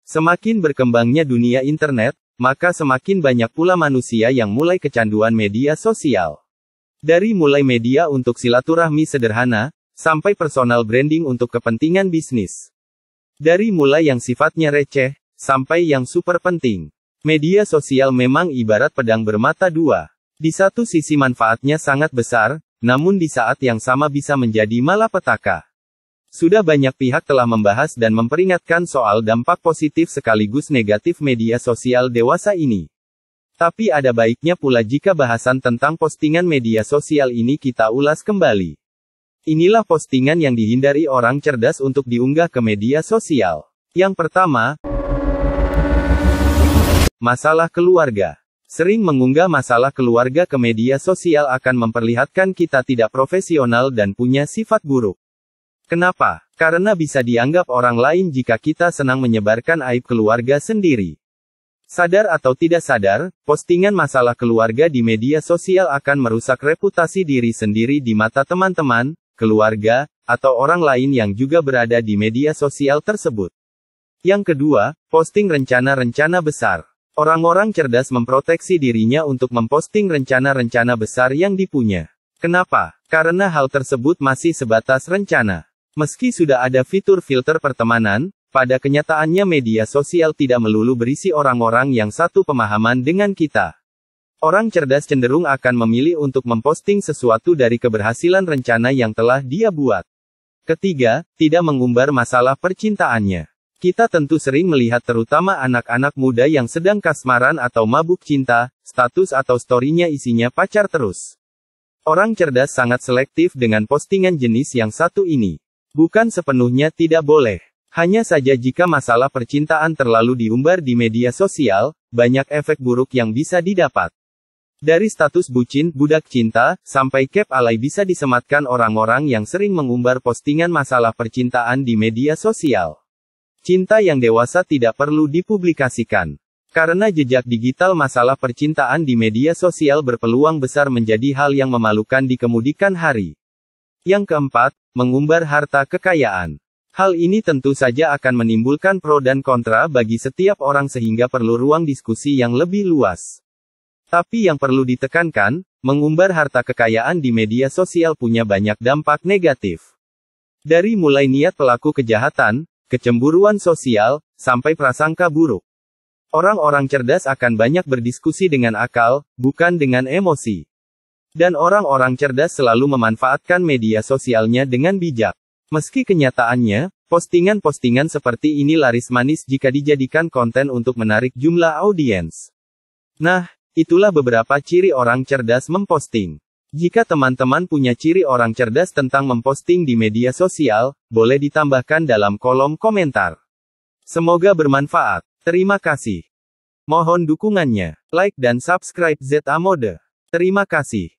Semakin berkembangnya dunia internet, maka semakin banyak pula manusia yang mulai kecanduan media sosial. Dari mulai media untuk silaturahmi sederhana, sampai personal branding untuk kepentingan bisnis. Dari mulai yang sifatnya receh, sampai yang super penting. Media sosial memang ibarat pedang bermata dua. Di satu sisi manfaatnya sangat besar, namun di saat yang sama bisa menjadi malapetaka. Sudah banyak pihak telah membahas dan memperingatkan soal dampak positif sekaligus negatif media sosial dewasa ini. Tapi ada baiknya pula jika bahasan tentang postingan media sosial ini kita ulas kembali. Inilah postingan yang dihindari orang cerdas untuk diunggah ke media sosial. Yang pertama, masalah keluarga. Sering mengunggah masalah keluarga ke media sosial akan memperlihatkan kita tidak profesional dan punya sifat buruk. Kenapa? Karena bisa dianggap orang lain jika kita senang menyebarkan aib keluarga sendiri. Sadar atau tidak sadar, postingan masalah keluarga di media sosial akan merusak reputasi diri sendiri di mata teman-teman, keluarga, atau orang lain yang juga berada di media sosial tersebut. Yang kedua, posting rencana-rencana besar. Orang-orang cerdas memproteksi dirinya untuk memposting rencana-rencana besar yang dipunya. Kenapa? Karena hal tersebut masih sebatas rencana. Meski sudah ada fitur filter pertemanan, pada kenyataannya media sosial tidak melulu berisi orang-orang yang satu pemahaman dengan kita. Orang cerdas cenderung akan memilih untuk memposting sesuatu dari keberhasilan rencana yang telah dia buat. Ketiga, tidak mengumbar masalah percintaannya. Kita tentu sering melihat terutama anak-anak muda yang sedang kasmaran atau mabuk cinta, status atau story-nya isinya pacar terus. Orang cerdas sangat selektif dengan postingan jenis yang satu ini. Bukan sepenuhnya tidak boleh. Hanya saja jika masalah percintaan terlalu diumbar di media sosial, banyak efek buruk yang bisa didapat. Dari status bucin, budak cinta, sampai cap alay bisa disematkan orang-orang yang sering mengumbar postingan masalah percintaan di media sosial. Cinta yang dewasa tidak perlu dipublikasikan. Karena jejak digital masalah percintaan di media sosial berpeluang besar menjadi hal yang memalukan di kemudian hari. Yang keempat, mengumbar harta kekayaan. Hal ini tentu saja akan menimbulkan pro dan kontra bagi setiap orang sehingga perlu ruang diskusi yang lebih luas. Tapi yang perlu ditekankan, mengumbar harta kekayaan di media sosial punya banyak dampak negatif. Dari mulai niat pelaku kejahatan, kecemburuan sosial, sampai prasangka buruk. Orang-orang cerdas akan banyak berdiskusi dengan akal, bukan dengan emosi. Dan orang-orang cerdas selalu memanfaatkan media sosialnya dengan bijak. Meski kenyataannya, postingan-postingan seperti ini laris manis jika dijadikan konten untuk menarik jumlah audiens. Nah, itulah beberapa ciri orang cerdas memposting. Jika teman-teman punya ciri orang cerdas tentang memposting di media sosial, boleh ditambahkan dalam kolom komentar. Semoga bermanfaat. Terima kasih. Mohon dukungannya. Like dan subscribe ZA Mode. Terima kasih.